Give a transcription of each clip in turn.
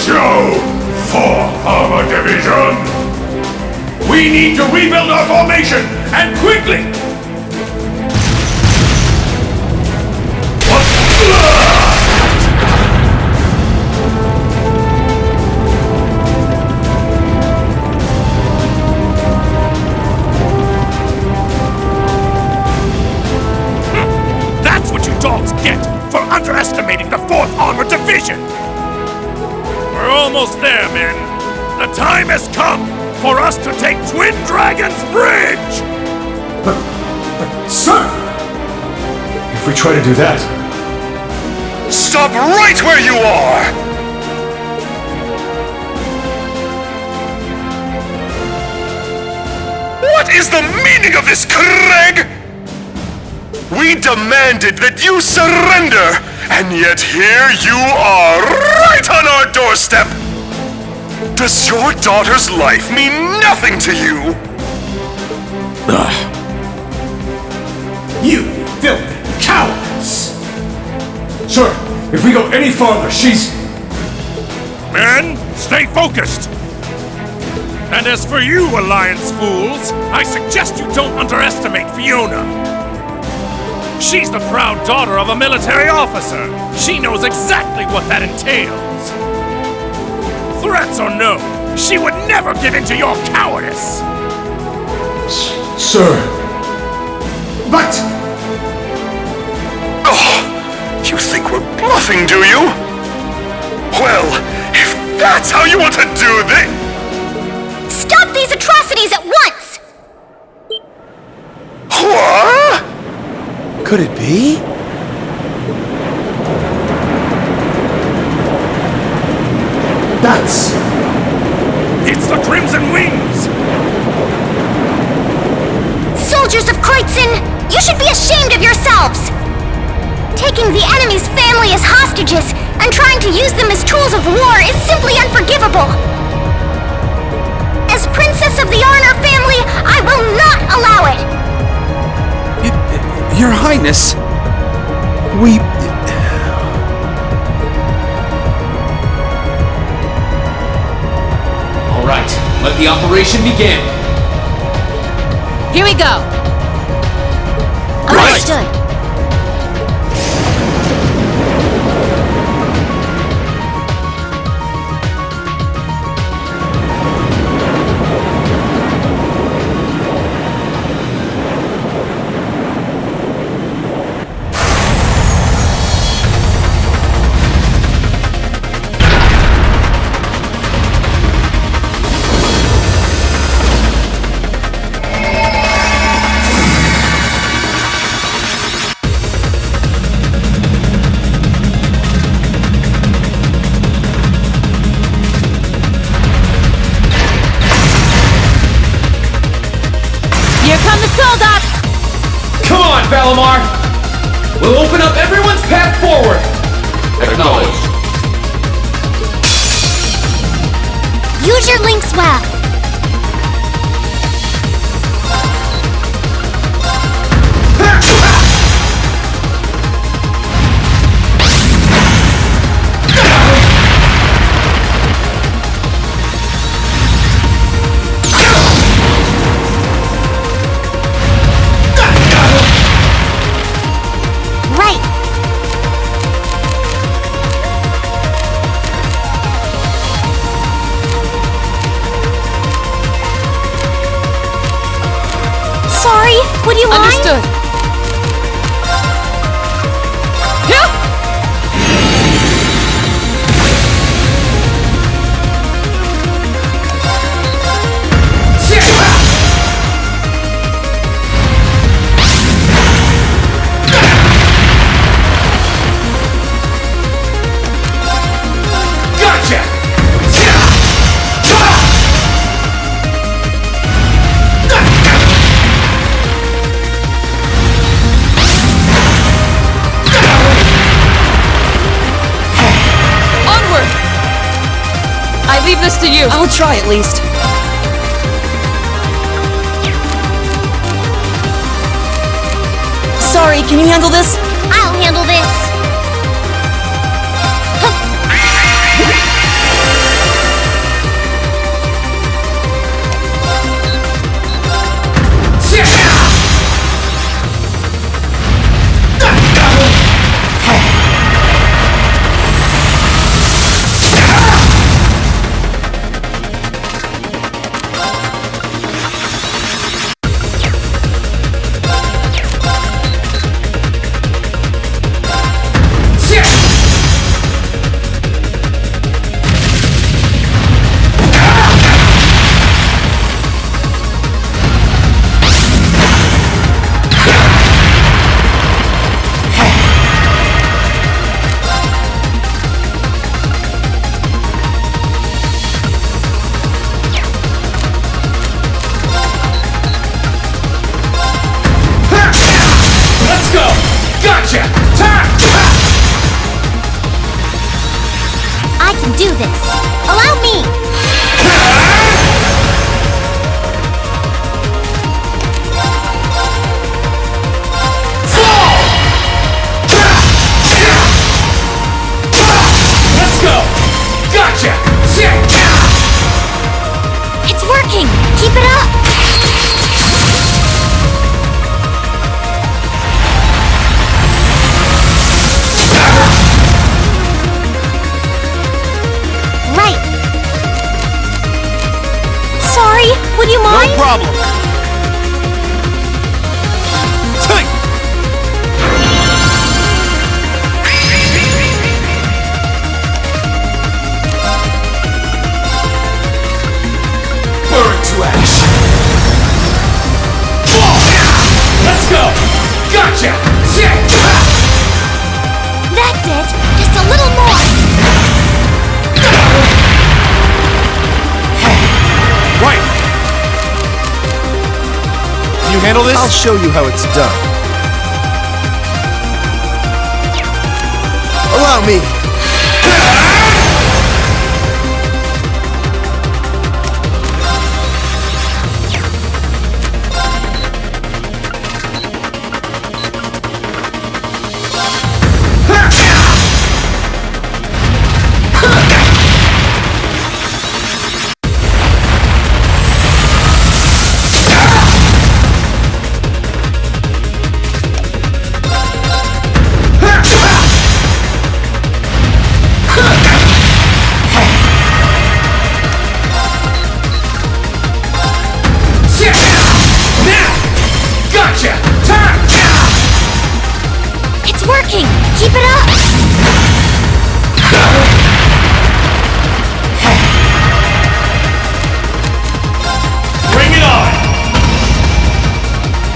Show! 4th Armor Division! We need to rebuild our formation, and quickly! What? That's what you dogs get for underestimating the 4th Armor Division! We're almost there, men. The time has come for us to take Twin Dragon's Bridge! But, sir! If we try to do that... Stop right where you are! What is the meaning of this, Craig? We demanded that you surrender, and yet here you are, right on our doorstep! Does your daughter's life mean nothing to you? You filthy cowards! Sir, if we go any farther, she's... Men, stay focused! And as for you, Alliance fools, I suggest you don't underestimate FIONA. She's the proud daughter of a military officer. She knows exactly what that entails. Threats or no, she would never give in to your cowardice! Sir... But... Oh, you think we're bluffing, do you? Well, if that's how you want to do this... Stop these atrocities at once! What? Could it be? That's... It's the Crimson Wings! soldiers of Kreutzen! You should be ashamed of yourselves! Taking the enemy's family as hostages and trying to use them as tools of war is simply unforgivable! As Princess of the Arnor family, I will not allow it! Your Highness, we... All right, let the operation begin. Here we go! Understood. Here come the soldiers! Come on, Valimar! We'll open up everyone's path forward! Acknowledged. Use your links well. Right. Sorry, would you mind? Understood. Here! Gotcha! Onward! I leave this to you. I'll try at least. Sorry, can you handle this? I'll handle this. Let's go! Gotcha! Time! I can do this. Allow me. Let's go! Gotcha! It's working. Keep it up. Right. Sorry, would you mind? No problem. Take. Burn to ash! Let's go! Gotcha! That's it. Just a little more. Right! The you handle this? I'll show you how it's done. Allow me. It's working! Keep it up! Bring it on!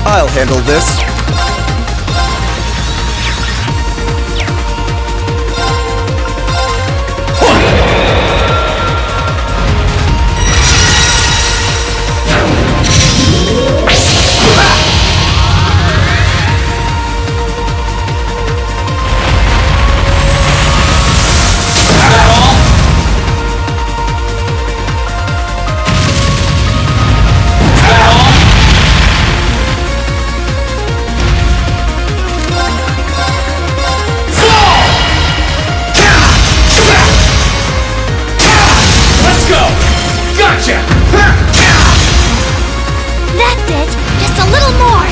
I'll handle this. That's it! Just a little more!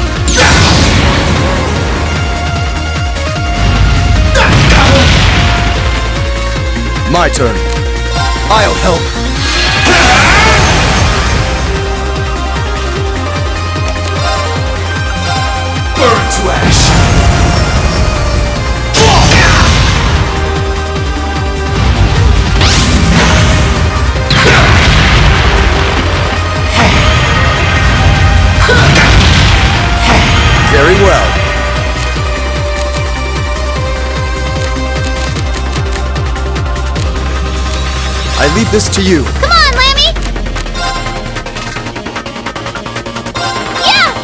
My turn. I'll help. Burn to ash! Very well. I leave this to you. Come on, Lammy! Yeah!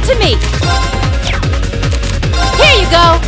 to me! Here you go!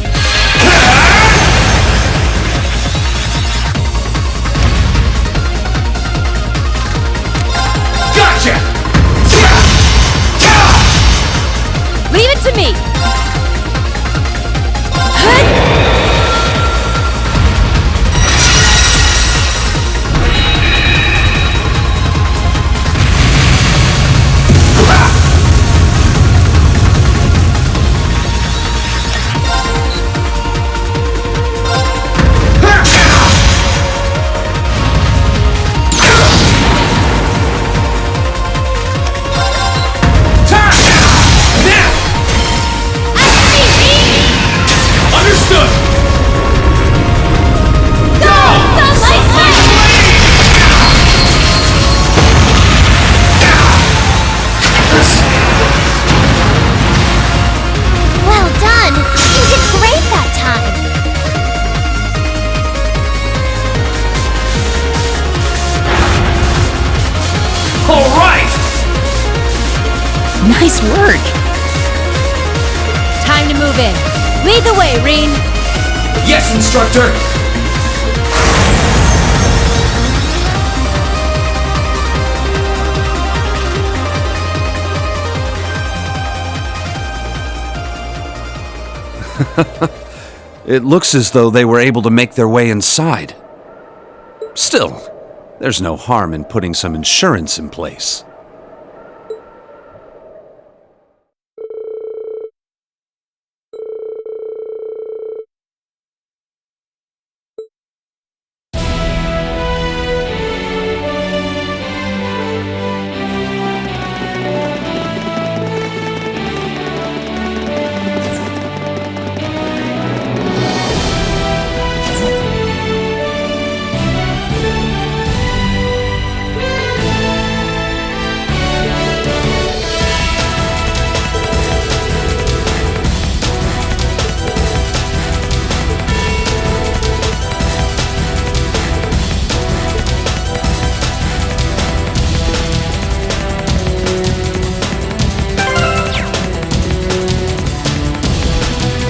Nice work! Time to move in. Lead the way, Reen. Yes, instructor! It looks as though they were able to make their way inside. Still, there's no harm in putting some insurance in place.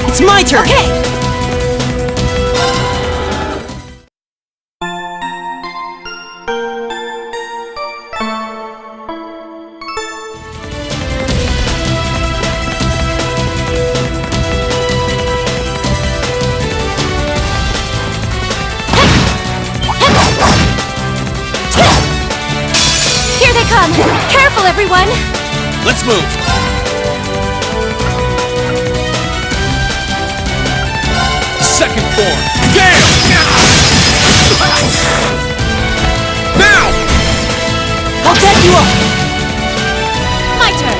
It's my turn! Okay. Here they come! Careful, everyone! Let's move! Second form! Gale! Now! I'll back you up! My turn.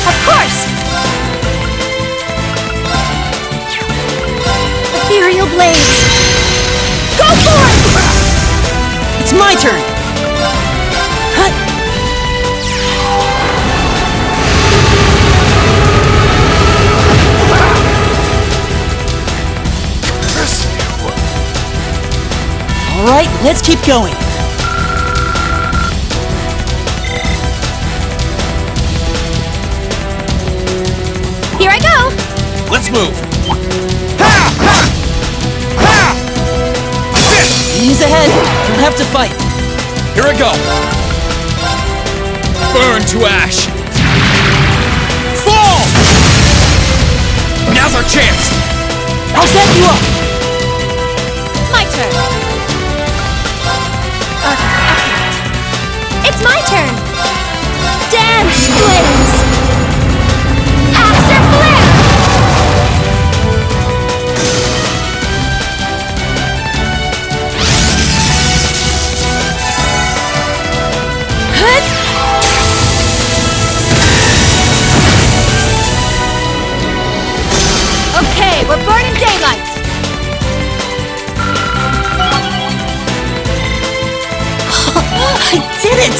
Of course! Ethereal blades! Go for it! It's my turn! Huh? Alright, let's keep going. Here I go! Let's move! Ease ahead. You'll have to fight. Here I go! Burn to ash! Fall! Now's our chance! I'll back you up. My turn. Activate. It's my turn! Dance flames! Aster flare! Okay, we're burning daylight. I did it!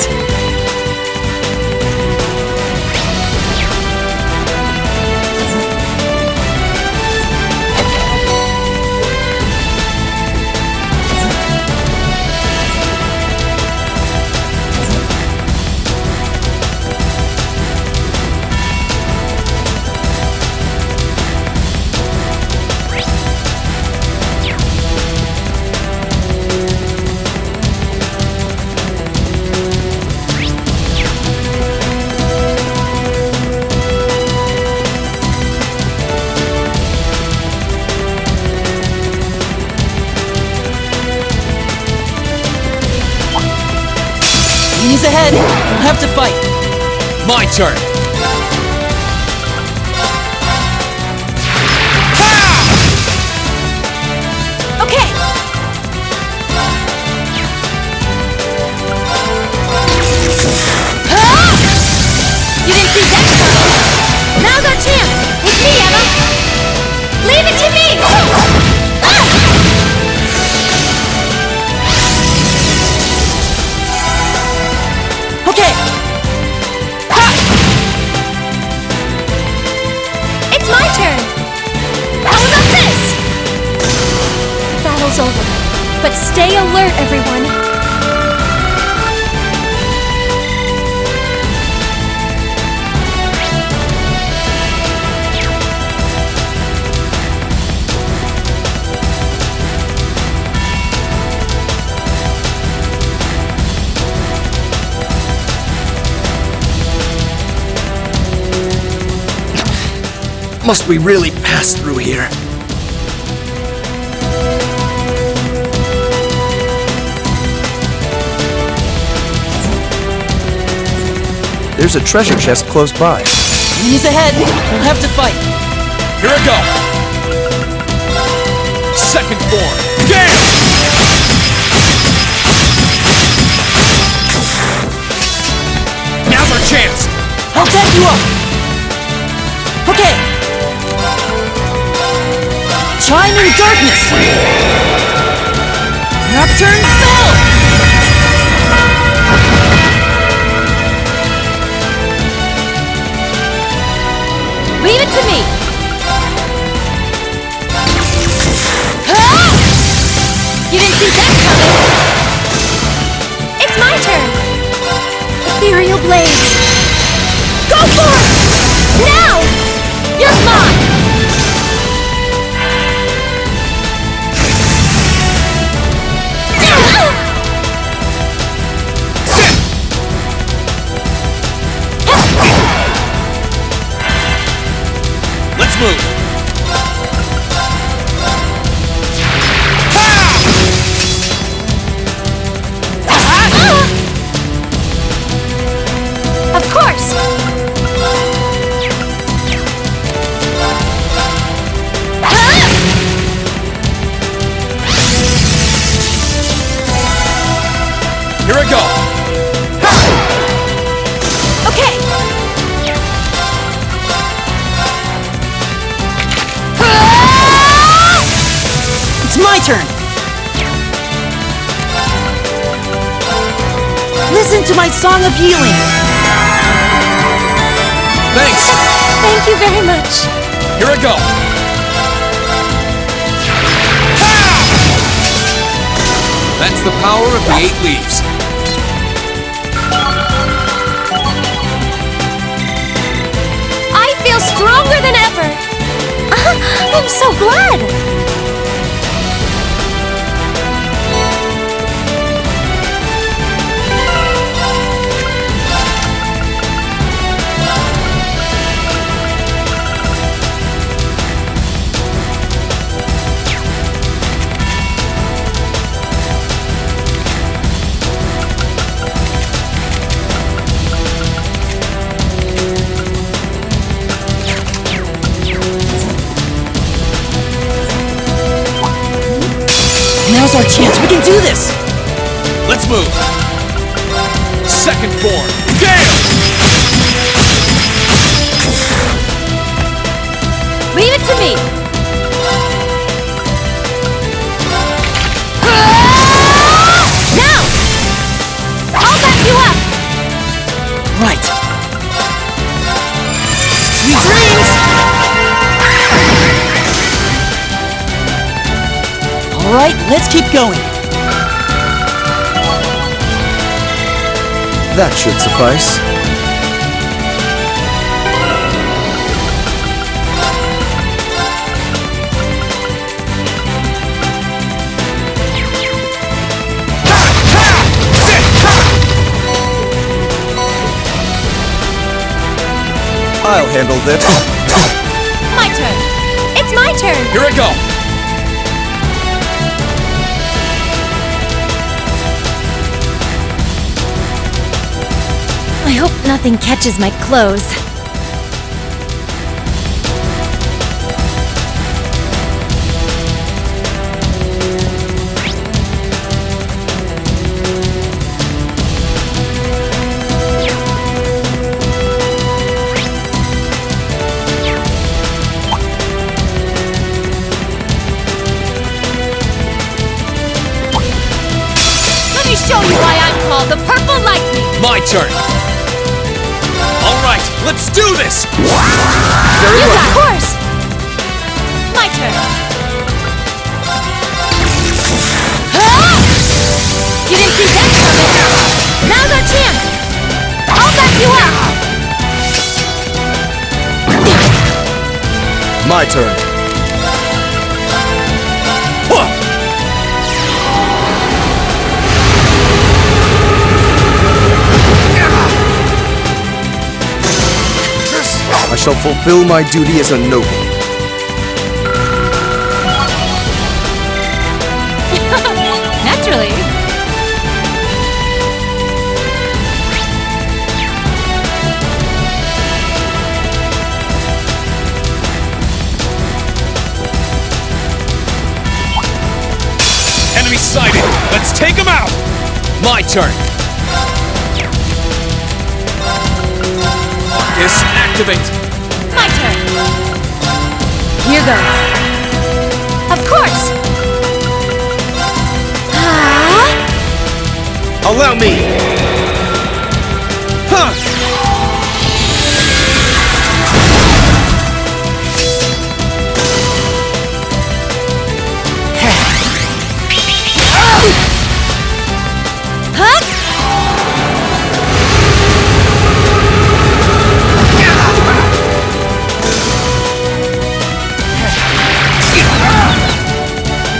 Ease ahead. You'll have to fight. My turn! Okay! You didn't see that coming. Now's our chance! With me, Emma! Leave it to me! Okay. It's my turn! How about this? The battle's over, but stay alert, everyone. Must we really pass through here? There's a treasure chest close by. Enemies ahead. We'll have to fight. Here I go! Second form, Gale! Now's our chance! I'll back you up. Okay. Chiming darkness. Nocturne spell. Leave it to me! Ah! You didn't see that coming! It's my turn! Ethereal blades! Go for it! Now! You're mine! Let's move! Of course! Here I go! Okay! It's my turn. Listen to my song of healing. Thanks! Thank you very much. Here I go! That's the power of the 8 leaves. I feel stronger than ever! I'm so glad! Now's our chance. We can do this. Let's move! Second form, Gale! Leave it to me! Now! I'll back you up! Right. Sweet dreams! All right, let's keep going. That should suffice. I'll handle this. My turn! It's my turn! Here I go! I hope nothing catches my clothes. Let me show you why I'm called the Purple Lightning! My turn! Alright, let's do this! Very Of well. course! My turn! You didn't see that coming! Now's our chance! I'll back you up! My turn. shall fulfill my duty as a noble. Naturally. Enemy sighted! Let's take him out! My turn! Activate! My turn. Here goes. Of course. Allow me! Huh!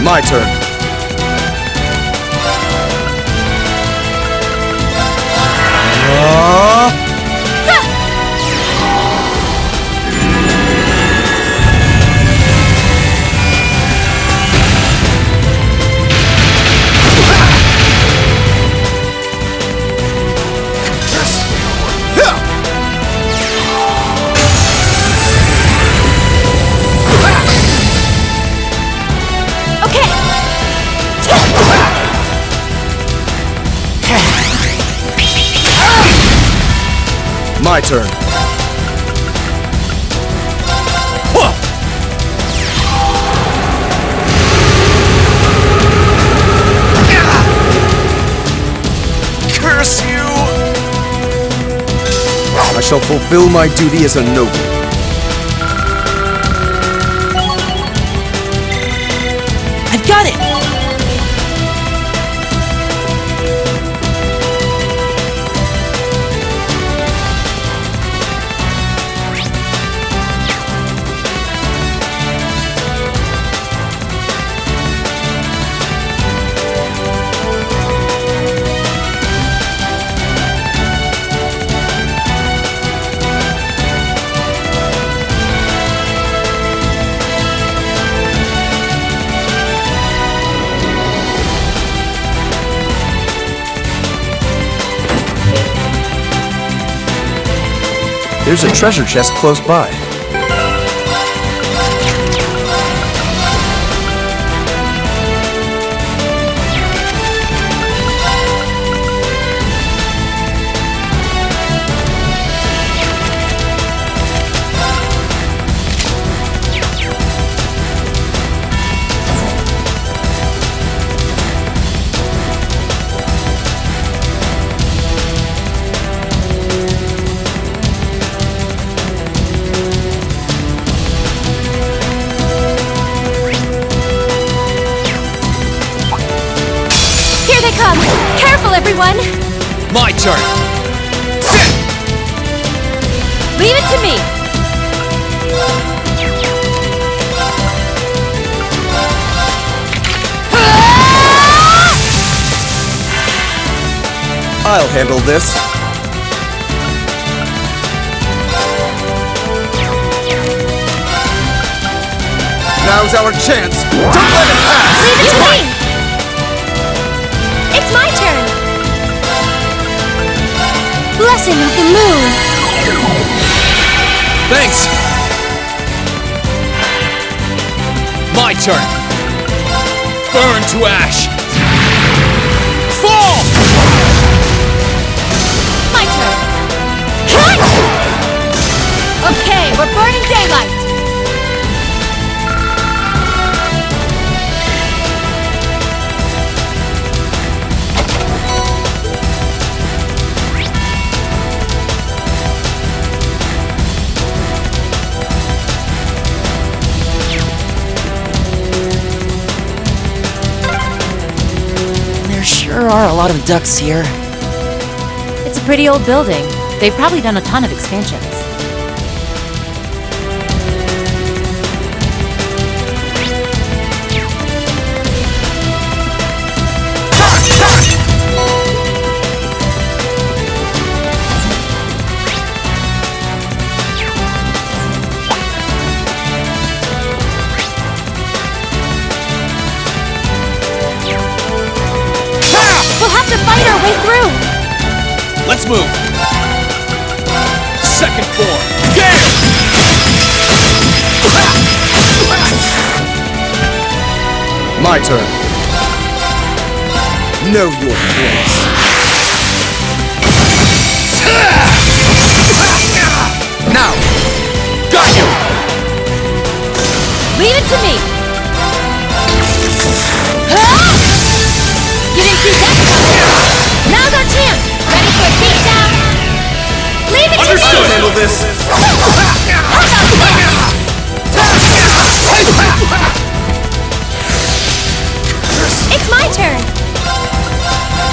My turn. My turn. Curse you! I shall fulfill my duty as a noble. I've got it! There's a treasure chest close by. Careful, everyone! My turn! Sit! Leave it to me! I'll handle this. Now's our chance. Don't let it pass! Leave it to me! It's my turn! Blessing of the moon! Thanks! My turn! Burn to ash! Fall! My turn! Okay, we're burning daylight! There are a lot of ducks here. It's a pretty old building. They've probably done a ton of expansions. Let's move. Second form. Gale! My turn. Know your place. Now! Got you! Leave it to me! You didn't see that coming! Now's our chance! Ready for a beatdown? Leave it Understood. to me! Handle this. It's my turn!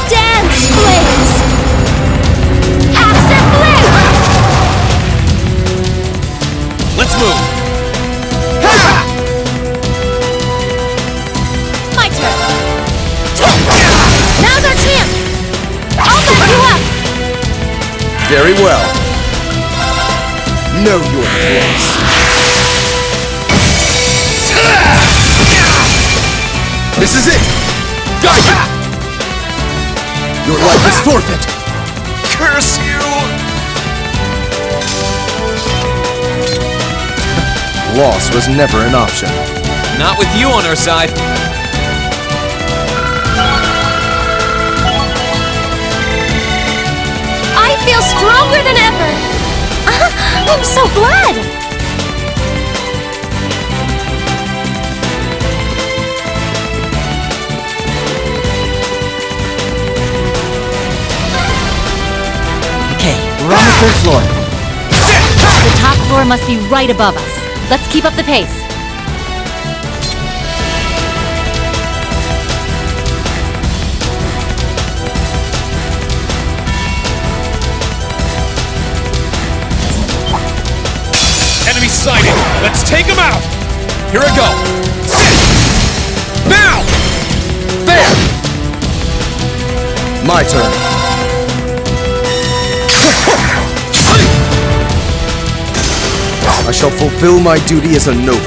Dance, Blaze! After Flip! Let's move. My turn! Now's our chance! I'll back you up! Very well. Know your place. This is it! Got you! Your life is forfeit! Curse you! Loss was never an option. Not with you on our side. I feel stronger than ever! I'm so glad! Okay, we're on the third floor. The top floor must be right above us. Let's keep up the pace. Enemy sighted. Let's take him out. Here I go. Now! There! My turn. I shall fulfill my duty as a noble.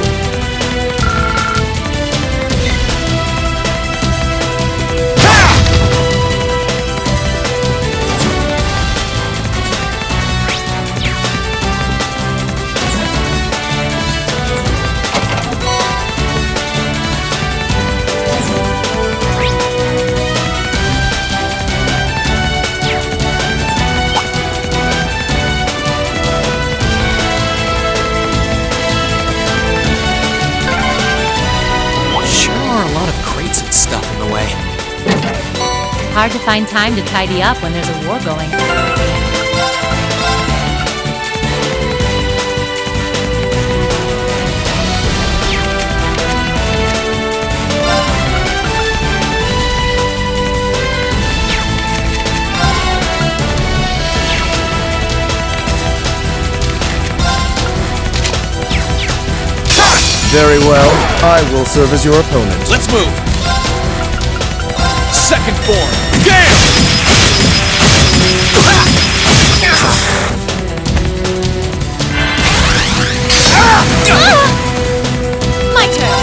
Hard to find time to tidy up when there's a war going. Very well. I will serve as your opponent. Let's move. Second form. Gale! My turn.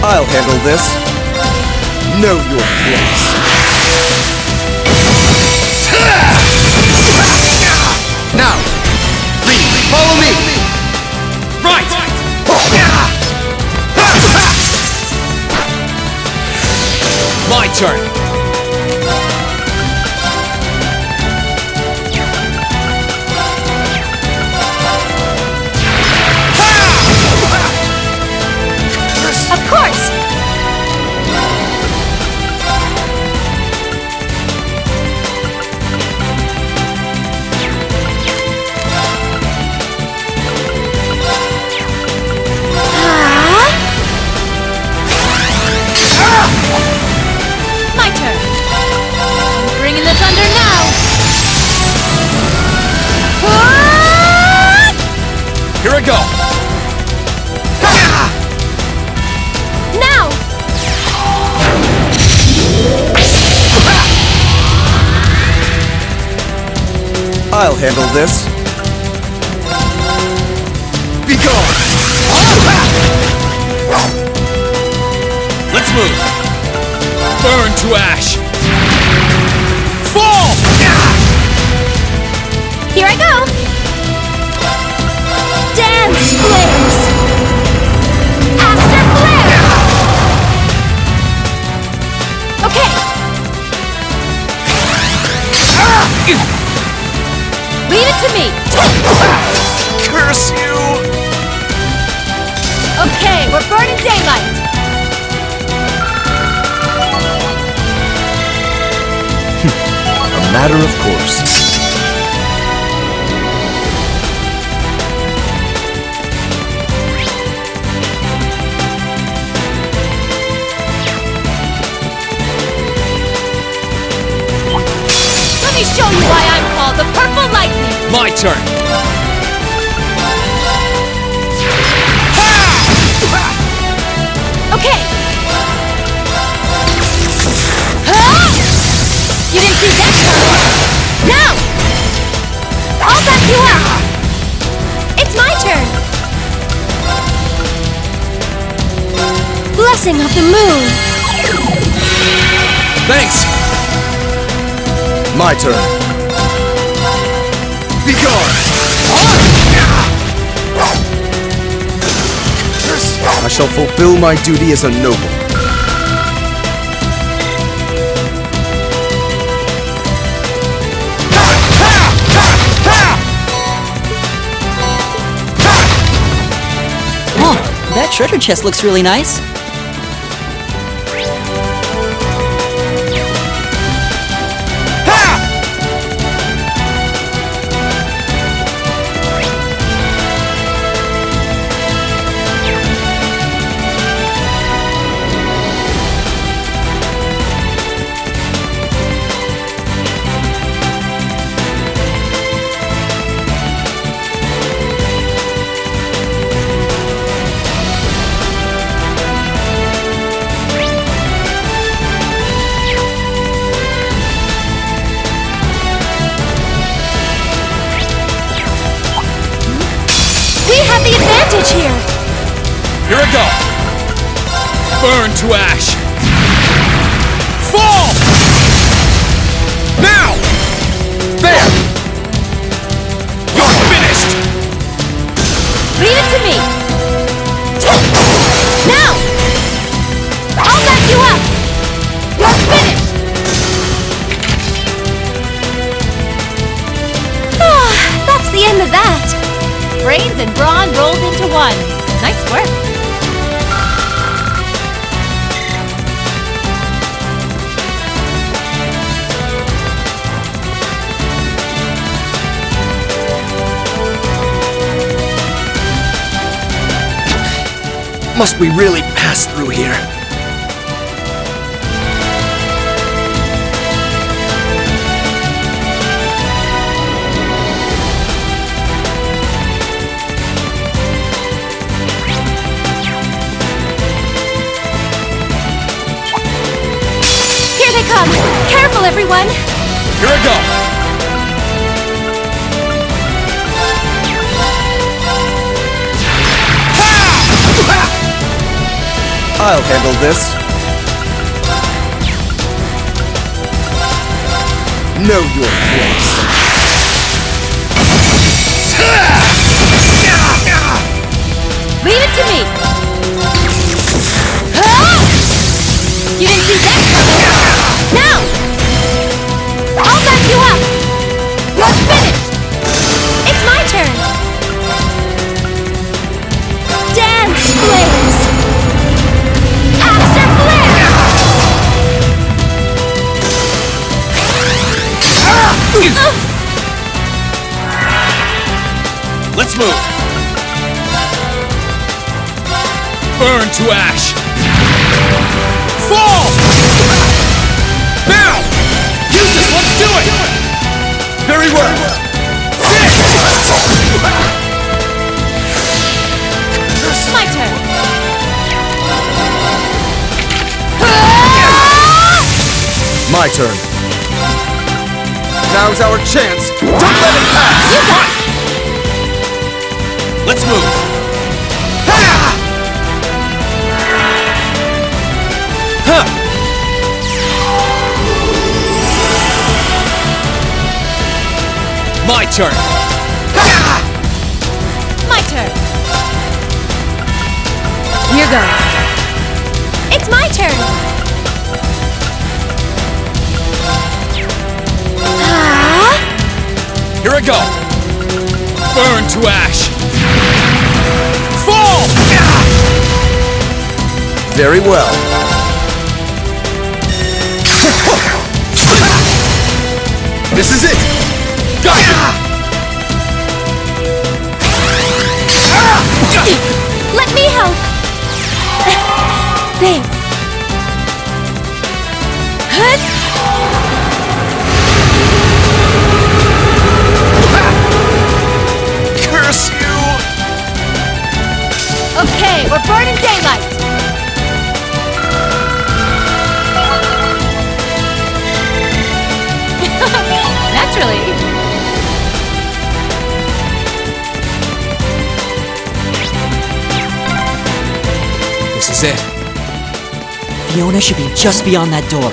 I'll handle this. Know your place. Now! Follow me! Right! My turn. Of course! My turn. I'm bringing the thunder now. Here I go. Now! I'll handle this. Be gone! Let's move. Burn to ash. Fall! Here I go! Dance flames! Aster flare! Okay! Leave it to me! Curse you! Okay, we're burning daylight! A matter of course. Let me show you why I'm called the Purple Lightning! My turn. Okay! You didn't see that coming! Now! I'll back you up! It's my turn! Blessing of the Moon! Thanks. My turn. Be gone! I shall fulfill my duty as a noble. That treasure chest looks really nice. The advantage here! Here I go. Burn to ash. Fall! Now! There! You're finished! Leave it to me! Now! I'll back you up! You're finished! That's the end of that! Brains and brawn rolled into one. Nice work. Must we really pass through here? Come! Careful, everyone! Here I go! I'll handle this. Know your place. Leave it to me! You didn't see that coming! Now! I'll back you up! You're finished! It's my turn! Dance flames! Aster flare! Let's move. Burn to ash. Fall! Now! Use this, let's do it! Very well. My turn. My turn. Now's our chance. Don't let it pass! You got it! Let's move. My turn. My turn. Here goes. It's my turn. Here I go. Burn to ash. Fall! Very well. This is it! Got it! Let me help. Thanks. Curse you! Okay, we're burning daylight. Naturally. This is it. Fiona should be just beyond that door.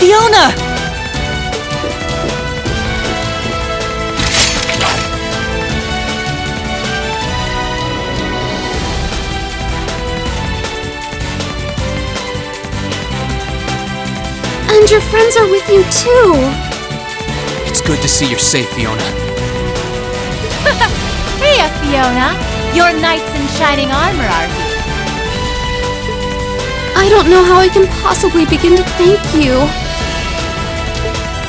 Fiona! And your friends are with you too. It's good to see you're safe, Fiona. Hiya, Fiona. Your knights in shining armor are here. I don't know how I can possibly begin to thank you.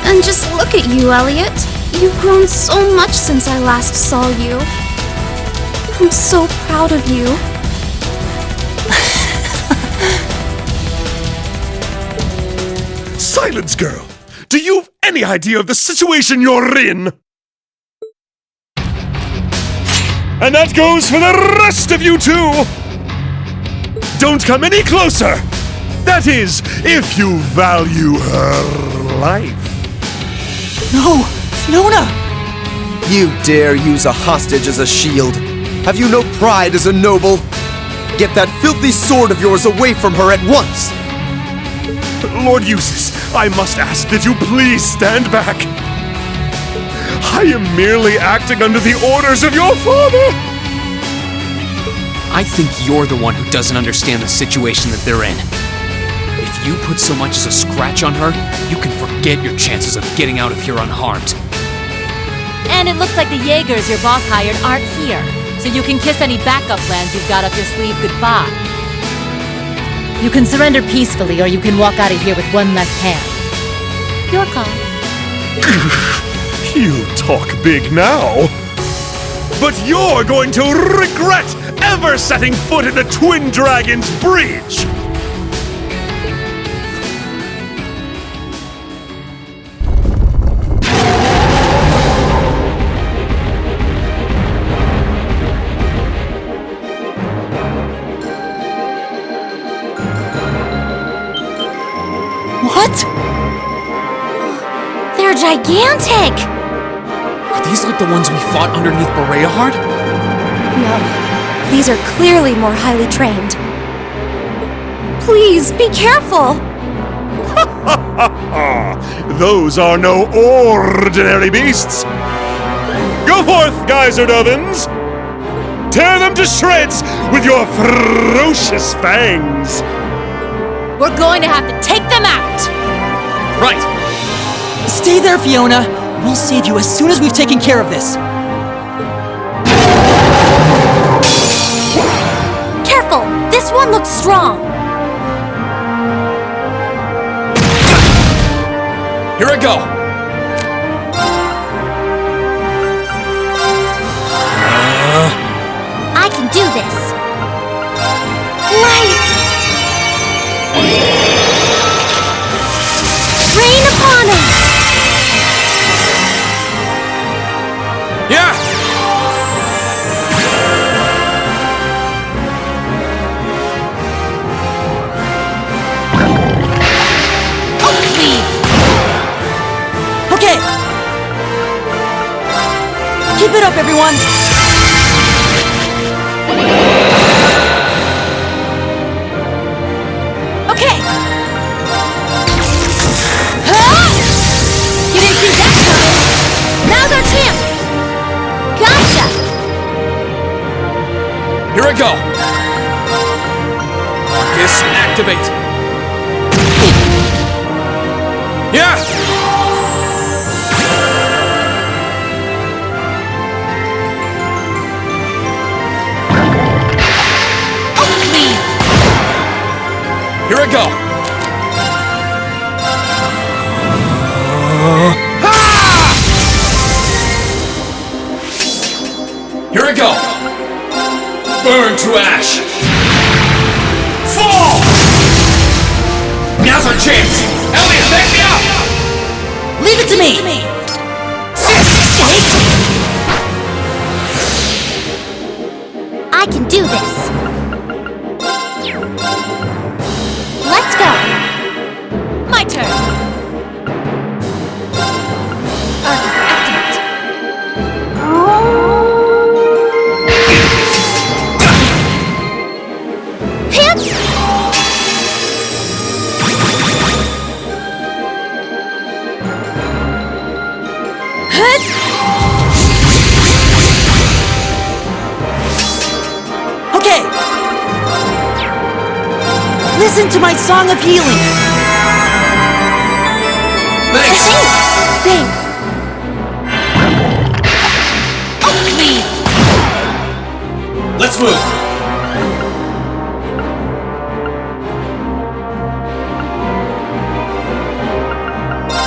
And just look at you, Elliot. You've grown so much since I last saw you. I'm so proud of you. Silence, girl! Do you have any idea of the situation you're in? And that goes for the rest of you too! Don't come any closer! That is, if you value her life. No! Fiona! You dare use a hostage as a shield? Have you no pride as a noble? Get that filthy sword of yours away from her at once! Lord Eustace, I must ask that you please stand back. I am merely acting under the orders of your father! I think you're the one who doesn't understand the situation that they're in. If you put so much as a scratch on her, you can forget your chances of getting out of here unharmed. And it looks like the Jaegers your boss hired aren't here, so you can kiss any backup plans you've got up your sleeve goodbye. You can surrender peacefully, or you can walk out of here with one less hand. Your call. You talk big now. But you're going to regret ever setting foot in the Twin Dragons Bridge! What? They're gigantic! Are these like the ones we fought underneath Bereahard? No, these are clearly more highly trained. Please, be careful! Those are no ordinary beasts! Go forth, Geyser Dovins! Tear them to shreds with your ferocious fangs! We're going to have to take them out! Right! Stay there, Fiona. We'll save you as soon as we've taken care of this. Careful! This one looks strong! Here I go! I can do this! Light! Rain upon us! Yeah! Oh, please! Okay! Keep it up, everyone! Okay! You didn't see that coming! Now's our chance! Gotcha! Here I go! Focus, activate! Yeah! Oh, please! Here I go! Here I go! Burn to ash! Fall! Now's our chance! Elliot, back me up! Leave it to me! I can do this! Let's go! My turn! Arcus, activate! Hip! Okay! Listen to my song of healing! Thanks! Thanks! Oh, please! Let's move!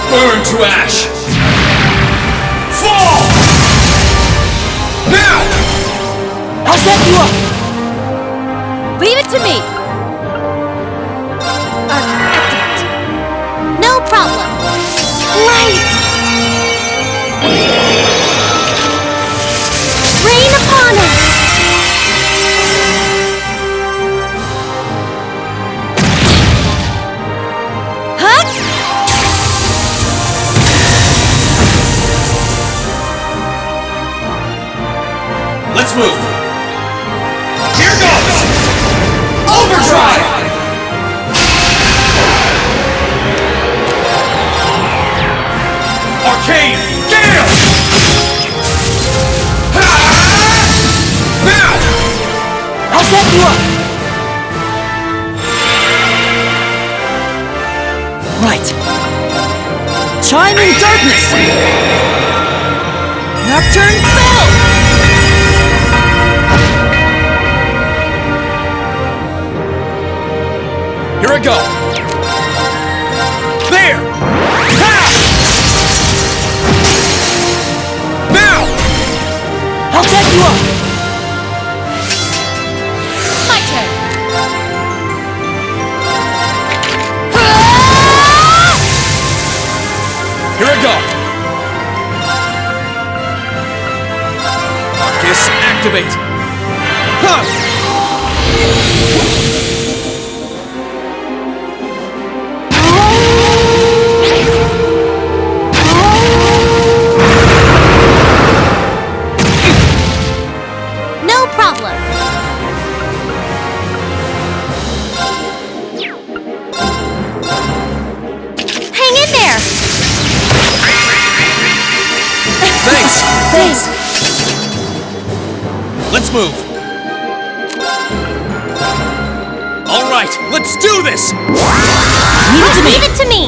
Burn to ash! Fall! Now! I'll set you up! Leave it to me! Arcus, activate! No problem! Light! Rain upon us! Huh? Let's move! Here goes! Overdrive! Arcane Gale! Now! I'll set you up! Right. Chiming Darkness! Nocturne Bell! Here I go! There! Ha! Now! I'll set you up! My turn! Here I go! Arcus, activate! Huh! No problem! Hang in there! Thanks! Thanks! Let's move! Alright, let's do this! Leave it to me! Leave it to me!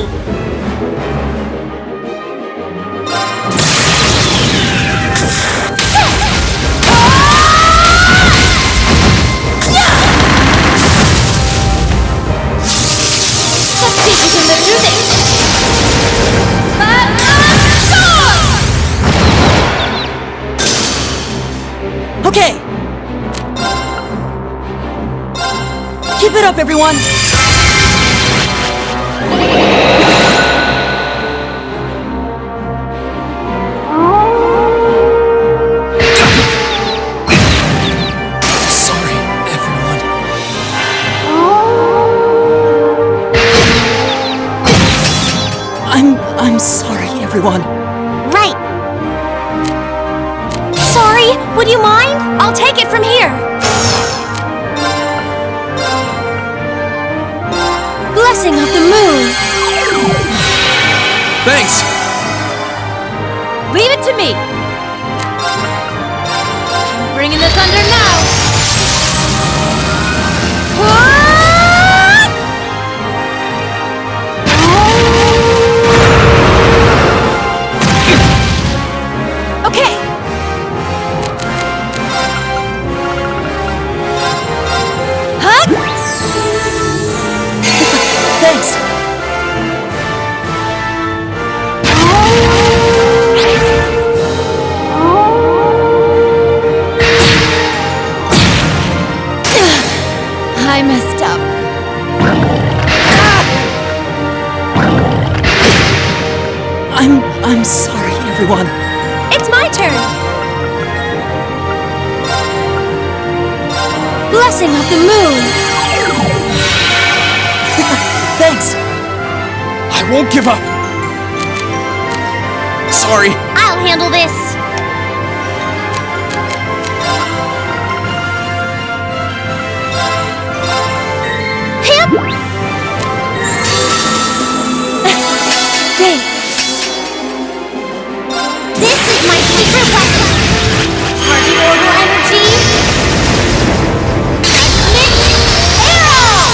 it up, everyone! Sorry, everyone. I'm sorry, everyone. Right. Sorry, would you mind? I'll take it from here. Blessing of the moon. Thanks! Leave it to me! I'm bringing the thunder now! Okay. Huh? Thanks. I messed up. I'm sorry, everyone. It's my turn. Blessing of the moon. Thanks. I won't give up! Sorry. I'll handle this. Hip. Thanks. This is my secret weapon. Charging orbital energy. Judgment arrow.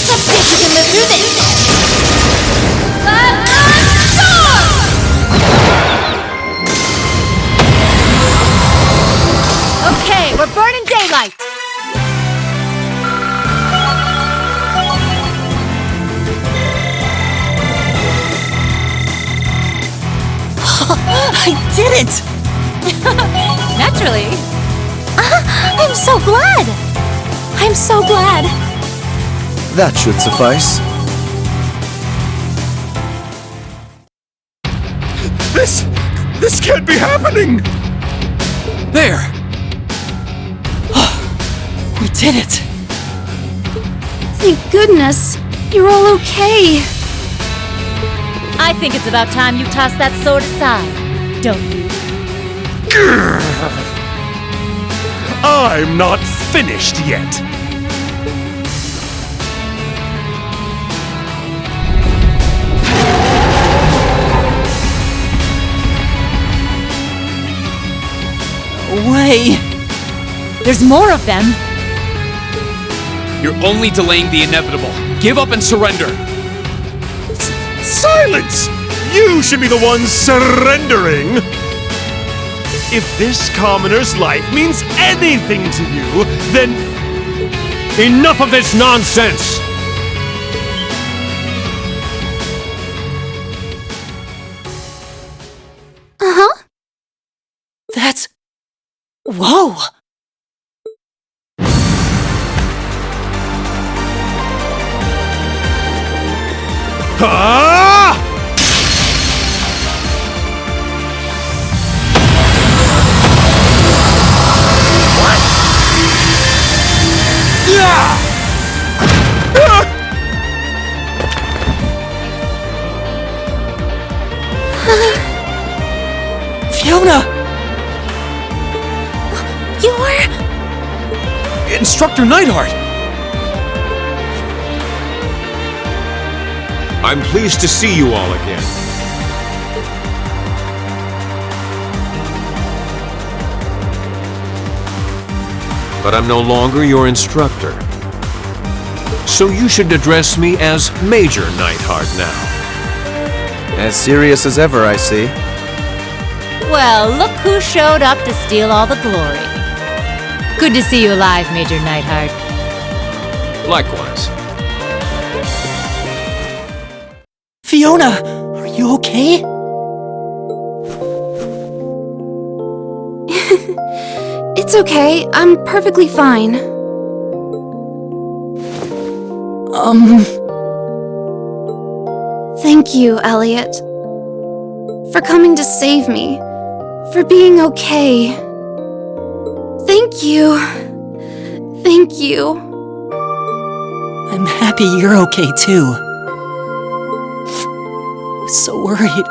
Let's see if we can live through this. Okay, we're burning daylight! I did it! Naturally. I'm so glad. I'm so glad. That should suffice. This can't be happening! There! We did it! Thank goodness. You're all okay. I think it's about time you toss that sword aside, don't you? I'm not finished yet! Way! There's more of them! You're only delaying the inevitable. Give up and surrender. Silence! You should be the one surrendering! If this commoner's life means anything to you, then... Enough of this nonsense! Uh-huh. That's... Whoa! Ah! FIONA! You're... Instructor Neidhart! I'm pleased to see you all again. But I'm no longer your instructor. So you should address me as Major Neidhart now. As serious as ever, I see. Well, look who showed up to steal all the glory. Good to see you alive, Major Neidhart. Likewise. Fiona, are you okay? It's okay. I'm perfectly fine. Thank you, Elliot. For coming to save me. For being okay. Thank you. Thank you. I'm happy you're okay too. I was so worried.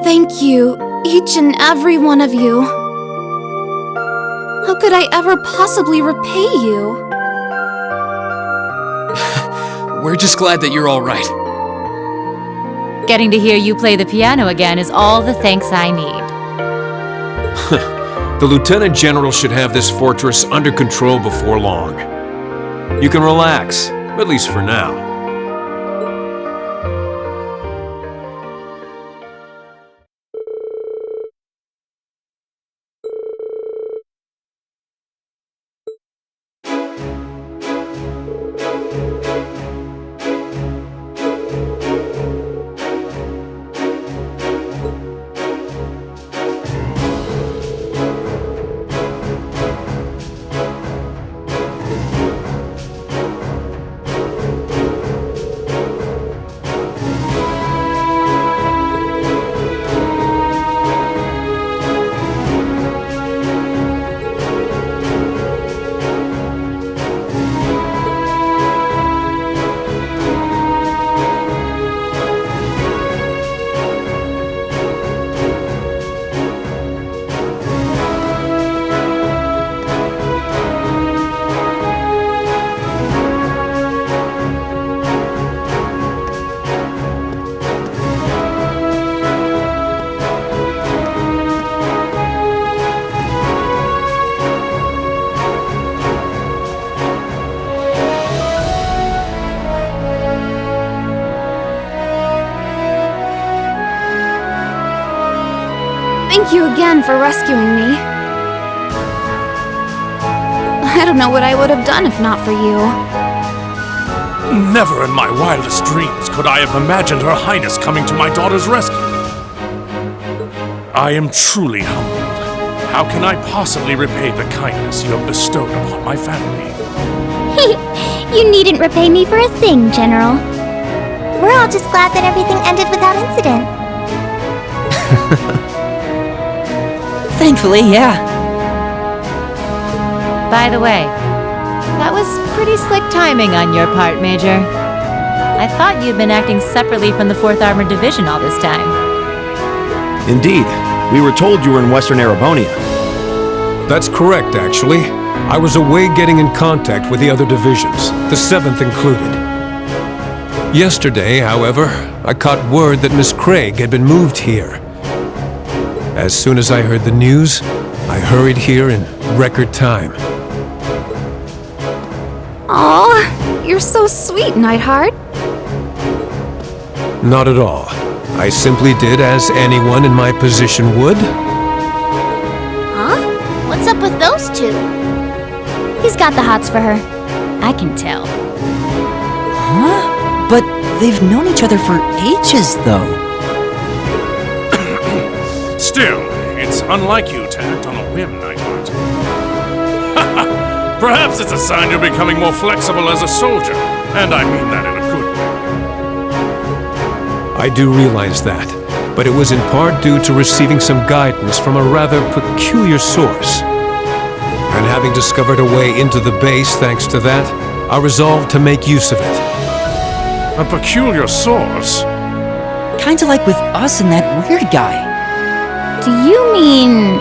Thank you, each and every one of you. How could I ever possibly repay you? We're just glad that you're all right. Getting to hear you play the piano again is all the thanks I need. The Lieutenant General should have this fortress under control before long. You can relax, at least for now. Thank you again for rescuing me. I don't know what I would have done if not for you. Never in my wildest dreams could I have imagined Her Highness coming to my daughter's rescue. I am truly humbled. How can I possibly repay the kindness you have bestowed upon my family? You needn't repay me for a thing, General. We're all just glad that everything ended without incident. Thankfully, yeah. By the way, that was pretty slick timing on your part, Major. I thought you'd been acting separately from the 4th Armored Division all this time. Indeed. We were told you were in Western Erebonia. That's correct, actually. I was away getting in contact with the other divisions, the 7th included. Yesterday, however, I caught word that Miss Craig had been moved here. As soon as I heard the news, I hurried here in record time. Aw, you're so sweet, Neidhart. Not at all. I simply did as anyone in my position would. Huh? What's up with those two? He's got the hots for her. I can tell. Huh? But they've known each other for ages, though. Still, it's unlike you to act on a whim, Neidhart. Perhaps it's a sign you're becoming more flexible as a soldier, and I mean that in a good way. I do realize that, but it was in part due to receiving some guidance from a rather peculiar source. And having discovered a way into the base thanks to that, I resolved to make use of it. A peculiar source? Kinda like with us and that weird guy. Do you mean...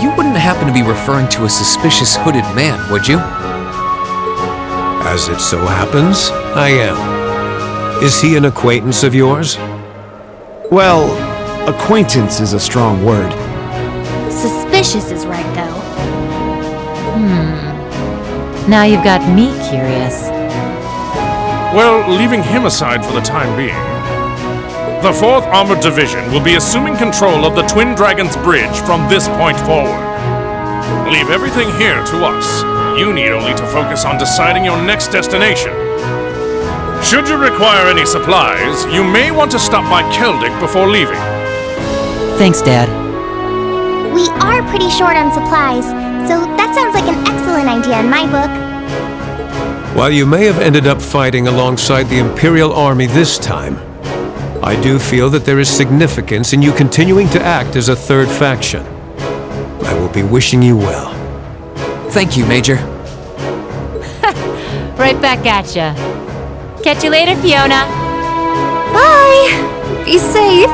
You wouldn't happen to be referring to a suspicious hooded man, would you? As it so happens, I am. Is he an acquaintance of yours? Well, acquaintance is a strong word. Suspicious is right, though. Now you've got me curious. Well, leaving him aside for the time being, the 4th Armored Division will be assuming control of the Twin Dragons Bridge from this point forward. Leave everything here to us. You need only to focus on deciding your next destination. Should you require any supplies, you may want to stop by Keldic before leaving. Thanks, Dad. We are pretty short on supplies, so that sounds like an excellent idea in my book. While you may have ended up fighting alongside the Imperial Army this time, I do feel that there is significance in you continuing to act as a third faction. I will be wishing you well. Thank you, Major. Right back at ya. Catch you later, Fiona. Bye! Be safe.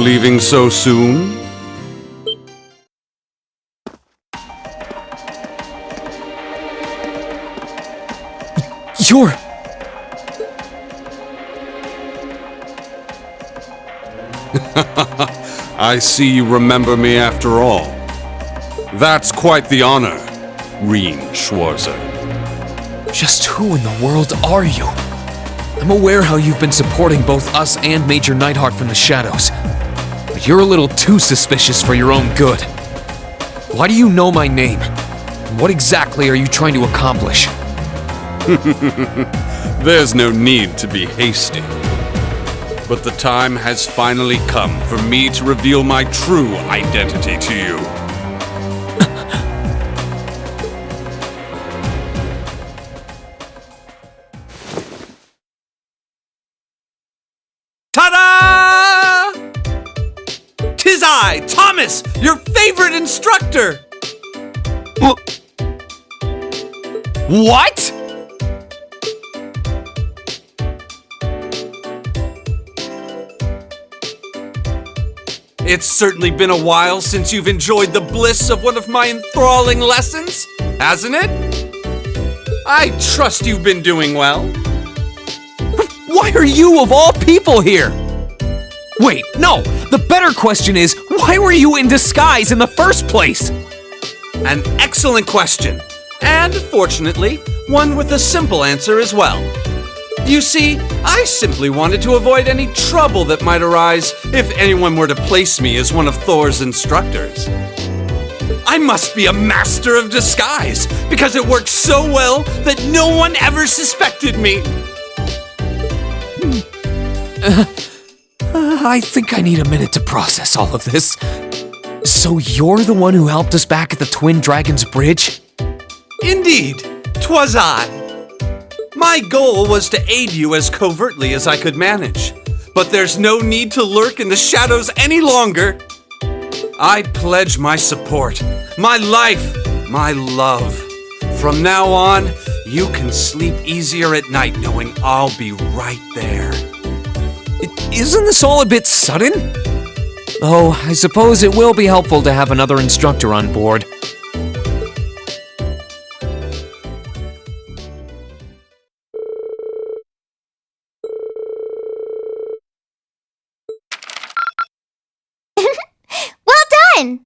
leaving so soon? You're... I see you remember me after all. That's quite the honor, Reen Schwarzer. Just who in the world are you? I'm aware how you've been supporting both us and Major Nightheart from the shadows. But you're a little too suspicious for your own good. Why do you know my name? And what exactly are you trying to accomplish? There's no need to be hasty. But the time has finally come for me to reveal my true identity to you. Ta-da! 'Tis I, Thomas, your favorite instructor! What? It's certainly been a while since you've enjoyed the bliss of one of my enthralling lessons, hasn't it? I trust you've been doing well. Why are you of all people here? Wait, no! The better question is, why were you in disguise in the first place? An excellent question. And, fortunately, one with a simple answer as well. You see, I simply wanted to avoid any trouble that might arise if anyone were to place me as one of Thor's instructors. I must be a master of disguise, because it works so well that no one ever suspected me. I think I need a minute to process all of this. So you're the one who helped us back at the Twin Dragons Bridge? Indeed, 'twas I. My goal was to aid you as covertly as I could manage, but there's no need to lurk in the shadows any longer. I pledge my support, my life, my love. From now on, you can sleep easier at night knowing I'll be right there. Isn't this all a bit sudden? Oh, I suppose it will be helpful to have another instructor on board. Well done!